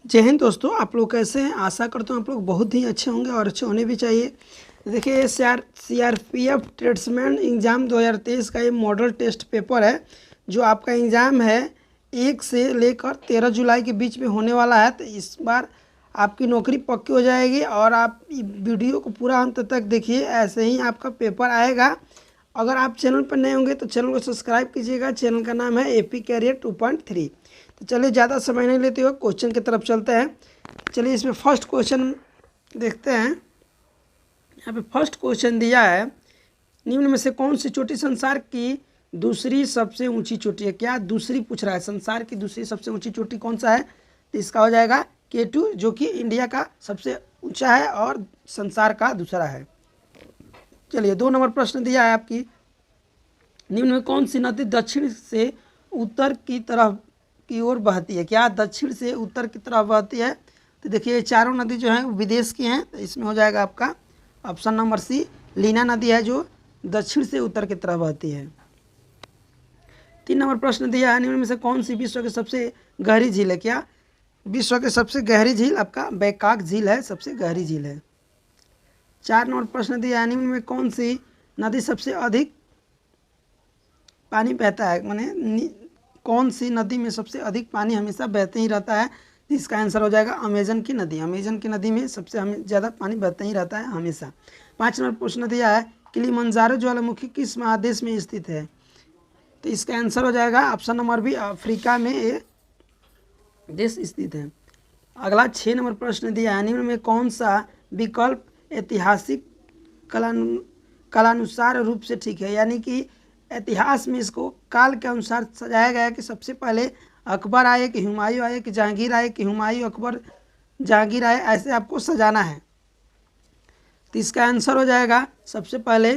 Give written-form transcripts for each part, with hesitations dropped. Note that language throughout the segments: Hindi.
जय हिंद दोस्तों, आप लोग कैसे हैं। आशा करता हूँ आप लोग बहुत ही अच्छे होंगे और अच्छे होने भी चाहिए। देखिए सीआरपीएफ ट्रेड्समैन एग्ज़ाम 2023 का ये मॉडल टेस्ट पेपर है जो आपका एग्ज़ाम है 1 से लेकर 13 जुलाई के बीच में होने वाला है। तो इस बार आपकी नौकरी पक्की हो जाएगी और आप वीडियो को पूरा अंत तक देखिए, ऐसे ही आपका पेपर आएगा। अगर आप चैनल पर नए होंगे तो चैनल को सब्सक्राइब कीजिएगा। चैनल का नाम है एपी कैरियर 2.3। तो चलिए ज़्यादा समय नहीं लेते हुए क्वेश्चन की तरफ चलते हैं। चलिए इसमें फर्स्ट क्वेश्चन देखते हैं। यहाँ पे फर्स्ट क्वेश्चन दिया है, निम्न में से कौन सी चोटी संसार की दूसरी सबसे ऊंची चोटी है। क्या दूसरी पूछ रहा है, संसार की दूसरी सबसे ऊंची चोटी कौन सा है। तो इसका हो जाएगा K2, जो कि इंडिया का सबसे ऊंचा है और संसार का दूसरा है। चलिए 2 नंबर प्रश्न दिया है आपकी, निम्न में कौन सी नदी दक्षिण से उत्तर की तरफ की ओर बहती है। क्या दक्षिण से उत्तर की तरफ बहती है। तो देखिए चारों नदी जो हैं विदेश की हैं। तो इसमें हो जाएगा आपका ऑप्शन नंबर सी, लीना नदी है जो दक्षिण से उत्तर की तरफ बहती है। 3 नंबर प्रश्न दिया है, निम्न में से कौन सी विश्व की सबसे गहरी झील है। क्या विश्व की सबसे गहरी झील आपका बैकाक झील है, सबसे गहरी झील है। 4 नंबर प्रश्न दिया है, निम्न में कौन सी नदी सबसे अधिक पानी बहता है। माने कौन सी नदी में सबसे अधिक पानी हमेशा बहते ही रहता है। इसका आंसर हो जाएगा अमेजन की नदी। अमेजन की नदी में सबसे ज़्यादा पानी बहता ही रहता है हमेशा। 5 नंबर प्रश्न दिया है, किलिमंजारो ज्वालामुखी किस महादेश में स्थित है। तो इसका आंसर हो जाएगा ऑप्शन नंबर बी, अफ्रीका में ये देश स्थित है। अगला 6 नंबर प्रश्न दिया है, निम्न में कौन सा विकल्प ऐतिहासिक कालानुसार रूप से ठीक है। यानी कि इतिहास में इसको काल के अनुसार सजाया गया है कि सबसे पहले अकबर आए कि हुमायूं आए कि जहांगीर आए कि हुमायूं अकबर जहांगीर आए, ऐसे आपको सजाना है। तो इसका आंसर हो जाएगा सबसे पहले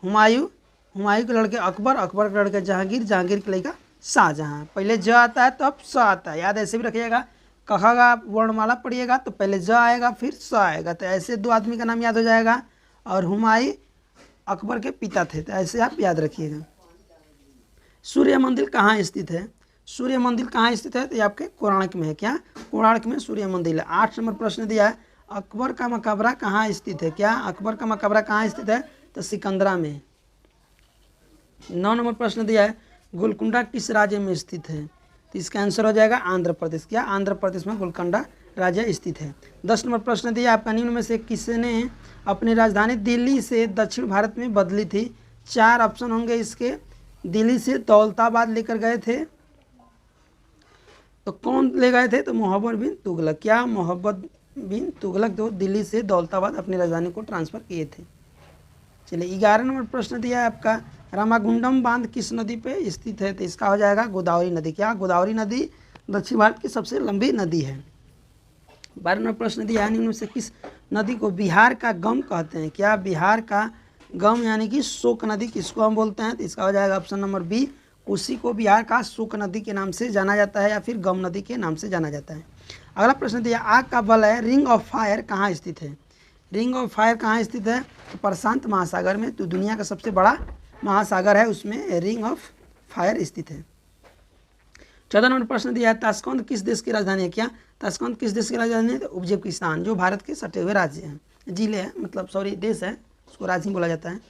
हुमायूं, हुमायूं के लड़के अकबर, अकबर के लड़के जहांगीर, जहांगीर के लड़का शाहजहां। पहले ज आता है तब स आता है, याद ऐसे भी रखिएगा। कहा का वर्णमाला पढ़िएगा तो पहले ज आएगा फिर स आएगा। तो ऐसे 2 आदमी का नाम याद हो जाएगा। और हुमायूं अकबर के पिता थे, तो ऐसे आप याद रखिएगा। सूर्य मंदिर कहाँ स्थित है। सूर्य मंदिर कहाँ स्थित है, तो ये आपके कोणार्क में है। क्या कोणार्क में सूर्य मंदिर है। 8 नंबर प्रश्न दिया है, अकबर का मकबरा कहाँ स्थित है। क्या अकबर का मकबरा कहाँ स्थित है, तो सिकंदरा में। 9 नंबर प्रश्न दिया है, गोलकुंडा किस राज्य में स्थित है। तो इसका आंसर हो जाएगा आंध्र प्रदेश। क्या आंध्र प्रदेश में गोलकुंडा राज्य स्थित है। 10 नंबर प्रश्न दिया आपका, निम्न में से किसने अपनी राजधानी दिल्ली से दक्षिण भारत में बदली थी। 4 ऑप्शन होंगे इसके। दिल्ली से दौलताबाद लेकर गए थे, तो कौन ले गए थे, तो मोहब्बत बिन तुगलक। क्या मोहब्बत बिन तुगलक तो दिल्ली से दौलताबाद अपनी राजधानी को ट्रांसफ़र किए थे। चलिए 11 नंबर प्रश्न दिया है आपका, रामागुंडम बांध किस नदी पे स्थित है। तो इसका हो जाएगा गोदावरी नदी। क्या गोदावरी नदी दक्षिण भारत की सबसे लंबी नदी है। 12 नंबर प्रश्न दिया है, निम्न में से किस नदी को बिहार का गम कहते हैं। क्या बिहार का गम यानी कि शोक नदी किसको हम बोलते हैं। तो इसका हो जाएगा ऑप्शन नंबर बी, कोसी को बिहार का शोक नदी के नाम से जाना जाता है या फिर गम नदी के नाम से जाना जाता है। अगला प्रश्न दिया, आग का वलय रिंग ऑफ फायर कहाँ स्थित है। रिंग ऑफ फायर कहाँ स्थित है, तो प्रशांत महासागर में। तो दुनिया का सबसे बड़ा महासागर है, उसमें रिंग ऑफ फायर स्थित है। 14 नंबर प्रश्न दिया है, ताशकंद किस देश की राजधानी है। क्या ताशकंद किस देश की राजधानी है, तो उज्बेकिस्तान, जो भारत के सटे हुए राज्य हैं, जिले हैं, मतलब सॉरी देश है, उसको राज्य बोला जाता है।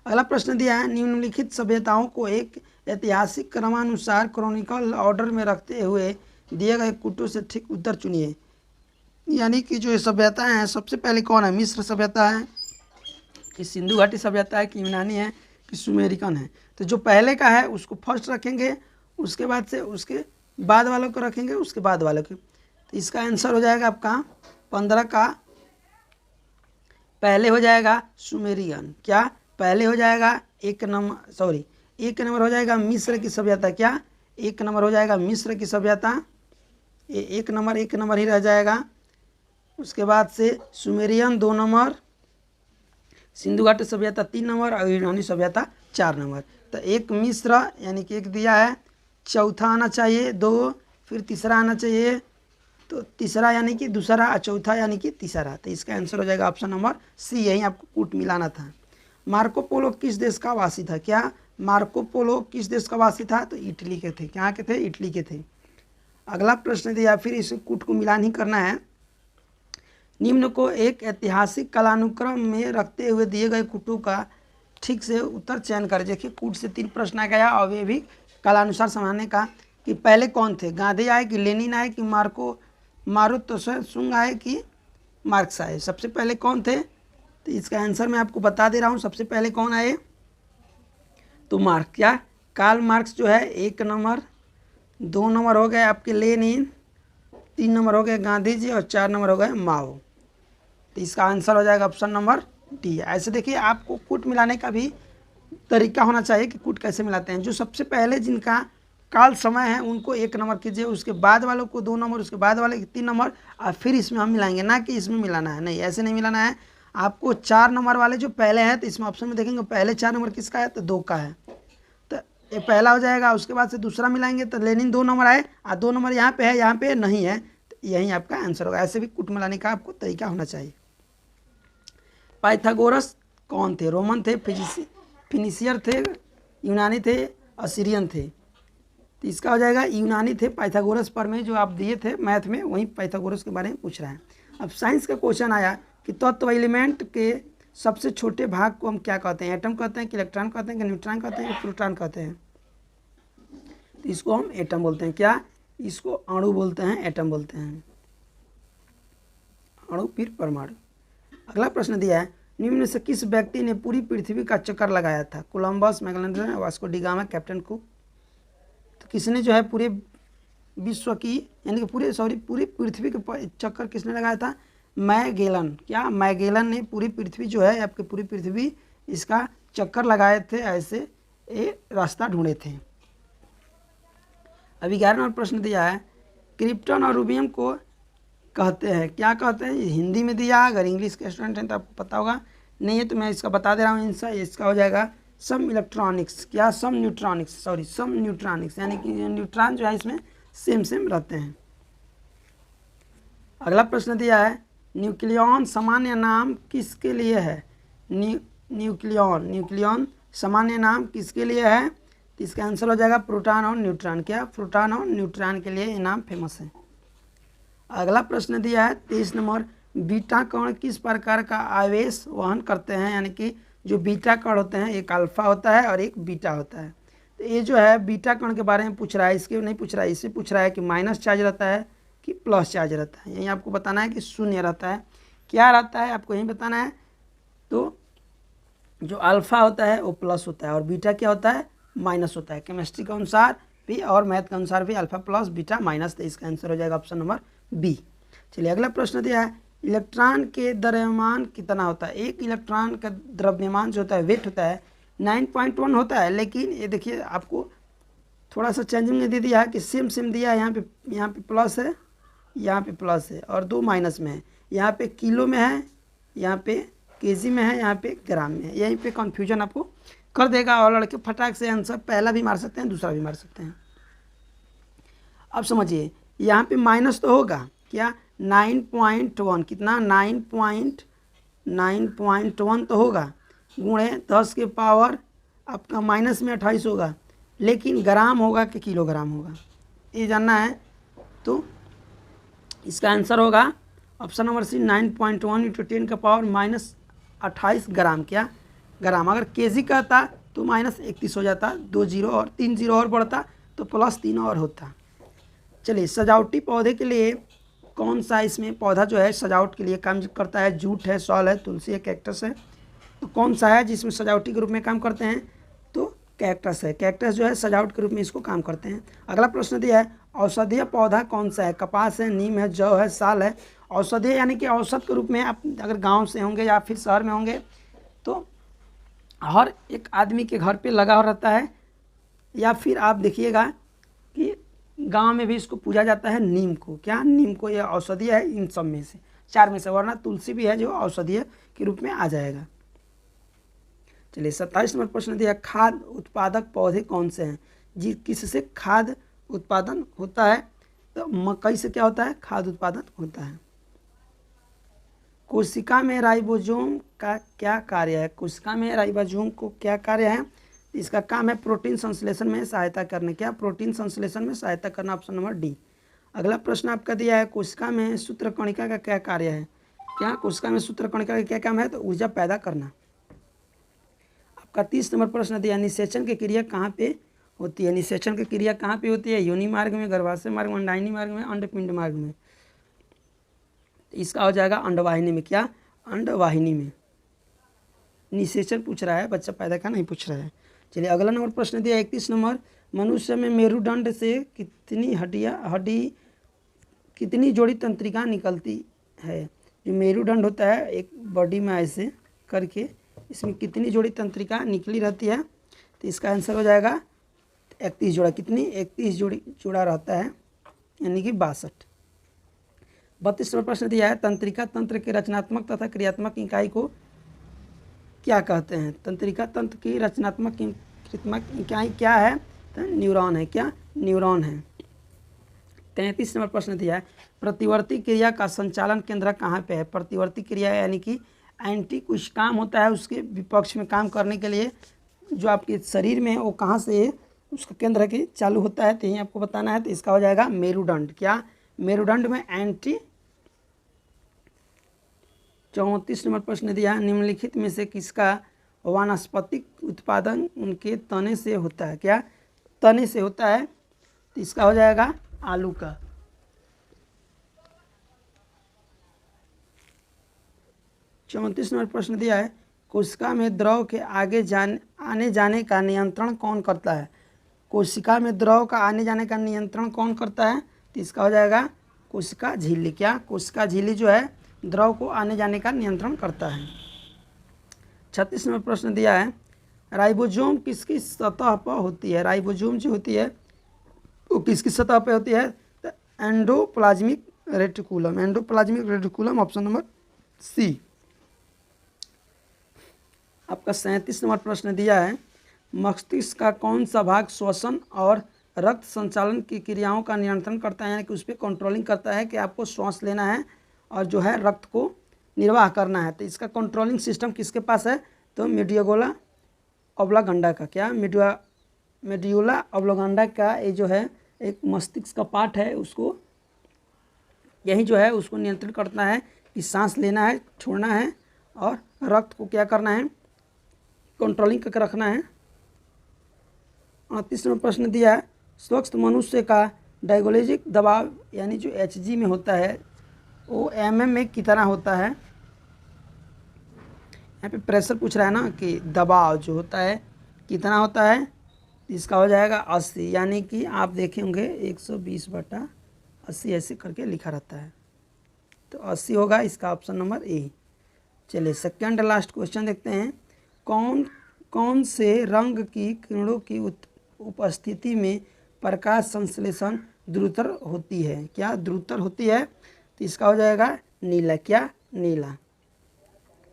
अगला प्रश्न दिया है, निम्नलिखित सभ्यताओं को एक ऐतिहासिक क्रमानुसार क्रॉनिकल ऑर्डर में रखते हुए दिए गए कुटों से ठीक उत्तर चुनिए। यानी कि जो सभ्यताएं हैं, सबसे पहले कौन है, मिस्र सभ्यता है कि सिंधु घाटी सभ्यता है कि यूनानी है कि सुमेरिकन है। तो जो पहले का है उसको फर्स्ट रखेंगे, उसके बाद से उसके बाद वालों को रखेंगे, उसके बाद वालों को। तो इसका आंसर हो जाएगा आपका 15 का पहले हो जाएगा सुमेरियन। क्या पहले हो जाएगा एक नंबर हो जाएगा मिस्र की सभ्यता। क्या 1 नंबर हो जाएगा मिस्र की सभ्यता, ये 1 नंबर ही रह जाएगा। उसके बाद से सुमेरियन 2 नंबर, सिंधु घाटी सभ्यता 3 नंबर और यूनानी सभ्यता 4 नंबर। तो 1 मिस्र यानी कि 1 दिया है, चौथा आना चाहिए 2, फिर तीसरा आना चाहिए, तो तीसरा यानी कि दूसरा और चौथा यानी कि तीसरा। तो इसका आंसर हो जाएगा ऑप्शन नंबर सी, यही आपको कूट मिलाना था। मार्को पोलो किस देश का वासी था। क्या मार्को पोलो किस देश का वासी था, तो इटली के थे। क्या के थे, इटली के थे। अगला प्रश्न दिया, फिर इस कूट को मिलान ही करना है। निम्न को एक ऐतिहासिक कालानुक्रम में रखते हुए दिए गए कूटों का ठीक से उत्तर चयन करें। देखिए कूट से 3 प्रश्न आ गया और वे भी कालानुसार समझने का कि पहले कौन थे, गांधी आए कि लेनिन आए कि मारुत्सुंग आए कि मार्क्स आए। सबसे पहले कौन थे, तो इसका आंसर मैं आपको बता दे रहा हूँ। सबसे पहले कौन आए, तो मार्क्स। क्या कार्ल मार्क्स जो है 1 नंबर, 2 नंबर हो गए आपके लेनिन, 3 नंबर हो गए गांधी जी और 4 नंबर हो गए माओ। तो इसका आंसर हो जाएगा ऑप्शन नंबर डी। ऐसे देखिए आपको कूट मिलाने का भी तरीका होना चाहिए कि कूट कैसे मिलाते हैं। जो सबसे पहले जिनका काल समय है उनको 1 नंबर कीजिए, उसके बाद वालों को 2 नंबर, उसके बाद वाले 3 नंबर, और फिर इसमें हम मिलाएंगे, ना कि इसमें मिलाना है, नहीं ऐसे नहीं मिलाना है। आपको 4 नंबर वाले जो पहले हैं, तो इसमें ऑप्शन में देखेंगे पहले 4 नंबर किसका है, तो 2 का है, तो ये पहला हो जाएगा। उसके बाद से दूसरा मिलाएंगे तो लेनिन 2 नंबर आए और 2 नंबर यहाँ पे है, यहाँ पे नहीं है, तो यही आपका आंसर होगा। ऐसे भी कूट मिलाने का आपको तरीका होना चाहिए। पाइथागोरस कौन थे, रोमन थे, फिनिशियर थे, यूनानी थे, असीरियन थे। तो इसका हो जाएगा यूनानी थे। पाइथागोरस पर में जो आप दिए थे मैथ में, वहीं पाइथागोरस के बारे में पूछ रहा है। अब साइंस का क्वेश्चन आया कि तत्व एलिमेंट के सबसे छोटे भाग को हम क्या कहते हैं, एटम कहते हैं कि इलेक्ट्रॉन कहते हैं कि न्यूट्रॉन कहते हैं कि प्रोटॉन कहते हैं। तो इसको हम एटम बोलते हैं। क्या, इसको अणु बोलते हैं, एटम बोलते हैं, अणु फिर परमाणु। अगला प्रश्न दिया है, निम्न से किस व्यक्ति ने पूरी पृथ्वी का चक्कर लगाया था, Columbus, Magellan, Vasco D gamma, captain cook. तो किसने जो है पूरे विश्व की, यानी कि पूरी पृथ्वी के चक्कर किसने लगाया था, मैगेलन। क्या, मैगेलन ने पूरी पृथ्वी जो है आपकी पूरी पृथ्वी इसका चक्कर लगाए थे, ऐसे ये रास्ता ढूंढे थे। अभी 11 नंबर प्रश्न दिया है, क्रिप्टन और रूबियम को कहते हैं, क्या कहते हैं, हिंदी में दिया। अगर इंग्लिश के स्टूडेंट हैं तो आपको पता होगा, नहीं है तो मैं इसका बता दे रहा हूँ आंसर। इसका हो जाएगा सम इलेक्ट्रॉनिक्स। क्या, सम न्यूट्रॉनिक्स, सम न्यूट्रॉनिक्स, यानी कि न्यूट्रॉन जो है इसमें सेम रहते हैं। अगला प्रश्न दिया है, न्यूक्लियॉन सामान्य नाम किसके लिए है, न्यूक्लियॉन सामान्य नाम किसके लिए है, तो इसका आंसर हो जाएगा प्रोटॉन और न्यूट्रॉन। क्या, प्रोटॉन और न्यूट्रॉन के लिए ये नाम फेमस है। अगला प्रश्न दिया है 23 नंबर, बीटा कण किस प्रकार का आवेश वहन करते हैं, यानी कि जो बीटा कण होते हैं, एक अल्फा होता है और एक बीटा होता है। तो ये जो है बीटा कण के बारे में पूछ रहा है, इसके नहीं पूछ रहा है, इससे पूछ रहा है कि माइनस चार्ज रहता है कि प्लस चार्ज रहता है। यही आपको बताना है कि शून्य रहता है, क्या रहता है आपको यही बताना है। तो जो अल्फा होता है वो प्लस होता है और बीटा क्या होता है, माइनस होता है। केमिस्ट्री के अनुसार भी और मैथ के अनुसार भी अल्फा प्लस बीटा माइनस, तो इसका आंसर हो जाएगा ऑप्शन नंबर बी। चलिए अगला प्रश्न दिया है, इलेक्ट्रॉन के द्रव्यमान कितना होता है। एक इलेक्ट्रॉन का द्रव्यमान जो होता है, वेट होता है 9.1 होता है, लेकिन ये देखिए आपको थोड़ा सा चेंजिंग दे दिया है कि सेम दिया है। यहाँ पे प्लस है, यहाँ पे प्लस है और 2 माइनस में है। यहाँ पे किलो में है, यहाँ पे केजी में है, यहाँ पे ग्राम में है। यहीं पे कन्फ्यूजन आपको कर देगा और लड़के फटाक से आंसर पहला भी मार सकते हैं, दूसरा भी मार सकते हैं। अब समझिए यहाँ पे माइनस तो होगा, क्या 9.1, कितना 9.1 तो होगा, गुणे 10 के पावर आपका माइनस में 28 होगा, लेकिन ग्राम होगा कि किलोग्राम होगा ये जानना है। तो इसका आंसर होगा ऑप्शन नंबर सी, 9.1 × 10 का पावर माइनस 28 ग्राम। क्या, ग्राम। अगर केजी कहता तो माइनस 31 हो जाता, 2 जीरो और 3 जीरो और बढ़ता तो प्लस 3 और होता। चलिए सजावटी पौधे के लिए कौन सा इसमें पौधा जो है सजावट के लिए काम करता है, जूट है, सॉल है, तुलसी है, कैक्टस है। तो कौन सा है जिसमें सजावटी के रूप में काम करते हैं, तो कैक्टस है। कैक्टस जो है सजावट के रूप में इसको काम करते हैं। अगला प्रश्न दिया है, औषधीय पौधा कौन सा है, कपास है, नीम है, जौ है, साल है। औषधीय यानी कि औषध के रूप में आप अगर गांव से होंगे या फिर शहर में होंगे तो हर एक आदमी के घर पे लगा हो रहता है, या फिर आप देखिएगा कि गांव में भी इसको पूजा जाता है, नीम को। क्या, नीम को, यह औषधीय है इन सब में से, 4 में से, वरना तुलसी भी है जो औषधीय के रूप में आ जाएगा। चलिए 27 नंबर प्रश्न दिया, खाद्य उत्पादक पौधे कौन से हैं, किससे खाद्य उत्पादन होता है, तो मकई से क्या होता है, खाद्य उत्पादन होता है। कोशिका में राइबोसोम का क्या कार्य है, कोशिका में राइबोसोम को क्या कार्य है, इसका काम है प्रोटीन संश्लेषण में सहायता करने। क्या, प्रोटीन संश्लेषण में सहायता करना, ऑप्शन नंबर डी। अगला प्रश्न आपका दिया है, कोशिका में सूत्रकणिका का क्या कार्य है? क्या कोशिका में सूत्रकणिका का क्या काम है? तो ऊर्जा पैदा करना। आपका 30 नंबर प्रश्न दिया, निषेचन की क्रिया कहाँ पे होती है? निषेचन की क्रिया कहाँ पे होती है? योनि मार्ग में, गर्भाशय मार्ग में, अंडाशय मार्ग में, अंडपिंड मार्ग में। इसका हो जाएगा अंडवाहिनी में। क्या? अंडवाहिनी में। निषेचन पूछ रहा है, बच्चा पैदा का नहीं पूछ रहा है। चलिए अगला नंबर प्रश्न दिया 31 नंबर, मनुष्य में मेरुदंड से कितनी जोड़ी तंत्रिका निकलती है? जो मेरुदंड होता है एक बॉडी में ऐसे करके, इसमें कितनी जोड़ी तंत्रिका निकली रहती है? तो इसका आंसर हो जाएगा 31 जोड़ा। कितनी? 31 जोड़ा रहता है, यानी कि 62। 32 नंबर प्रश्न दिया है, तंत्रिका तंत्र के रचनात्मक तथा क्रियात्मक इकाई को क्या कहते हैं? तंत्रिका तंत्र की रचनात्मक इकाई क्या है? तो न्यूरॉन है। क्या? न्यूरॉन है। 33 नंबर प्रश्न दिया है, प्रतिवर्ती क्रिया का संचालन केंद्र कहाँ पे है? प्रतिवर्ती क्रिया यानी कि एंटी कुछ काम होता है, उसके विपक्ष में काम करने के लिए जो आपके शरीर में है वो कहाँ से उसका केंद्र के चालू होता है, तो यही आपको बताना है। तो इसका हो जाएगा मेरुदंड। क्या? मेरुदंड में एंटी। 34 नंबर प्रश्न दिया, निम्नलिखित में से किसका वानस्पतिक उत्पादन उनके तने से होता है? क्या? तने से होता है। तो इसका हो जाएगा आलू का। 34 नंबर प्रश्न दिया है, कोशिका में द्रव के आने जाने का नियंत्रण कौन करता है? कोशिका में द्रव का आने जाने का नियंत्रण कौन करता है? तो इसका हो जाएगा कोशिका झिल्ली। क्या? कोशिका झिल्ली जो है द्रव को आने जाने का नियंत्रण करता है। 36 नंबर प्रश्न दिया है, राइबोसोम किसकी सतह पर होती है? राइबोसोम जो होती है वो किसकी सतह पर होती है? तो endoplasmic reticulum. Endoplasmic reticulum, option number C. आपका 37 नंबर प्रश्न दिया है, मस्तिष्क का कौन सा भाग श्वसन और रक्त संचालन की क्रियाओं का नियंत्रण करता है, यानी कि उस पर कंट्रोलिंग करता है कि आपको श्वास लेना है और जो है रक्त को निर्वाह करना है? तो इसका कंट्रोलिंग सिस्टम किसके पास है? तो मेडुला ऑब्लांगा का। क्या? मेडुला ऑब्लांगा का ये जो है एक मस्तिष्क का पार्ट है, उसको यही जो है उसको नियंत्रण करता है कि सांस लेना है, छोड़ना है और रक्त को क्या करना है? कंट्रोलिंग करके रखना है। 38 नंबर प्रश्न दिया है, स्वस्थ मनुष्य का डायगोलिजिक दबाव यानी जो HG में होता है वो mm में कितना होता है? यहाँ पे प्रेशर पूछ रहा है ना कि दबाव जो होता है कितना होता है? इसका हो जाएगा 80, यानी कि आप देखे होंगे 120/80 ऐसे करके लिखा रहता है, तो 80 होगा इसका ऑप्शन नंबर ए। चलिए सेकंड लास्ट क्वेश्चन देखते हैं, कौन से रंग की किरणों की उपस्थिति में प्रकाश संश्लेषण द्रुतर होती है? क्या? द्रुतर होती है। तो इसका हो जाएगा नीला। क्या? नीला।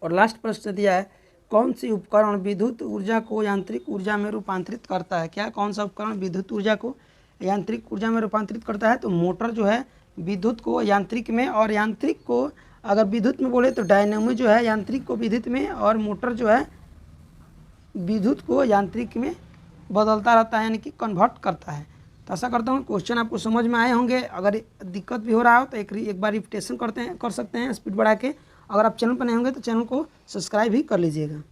और लास्ट प्रश्न दिया है, कौन सी उपकरण विद्युत ऊर्जा को यांत्रिक ऊर्जा में रूपांतरित करता है? क्या? कौन सा उपकरण विद्युत ऊर्जा को यांत्रिक ऊर्जा में रूपांतरित करता है? तो मोटर जो है विद्युत को यांत्रिक में, और यांत्रिक को अगर विद्युत में बोले तो डायनेमो जो है यांत्रिक को विद्युत में, और मोटर जो है विद्युत को यांत्रिक में बदलता रहता है, यानी कि कन्वर्ट करता है। तो ऐसा करता हूँ क्वेश्चन आपको समझ में आए होंगे। अगर दिक्कत भी हो रहा हो तो एक बार रिपीटेशन कर सकते हैं स्पीड बढ़ा के। अगर आप चैनल पर नए होंगे तो चैनल को सब्सक्राइब भी कर लीजिएगा।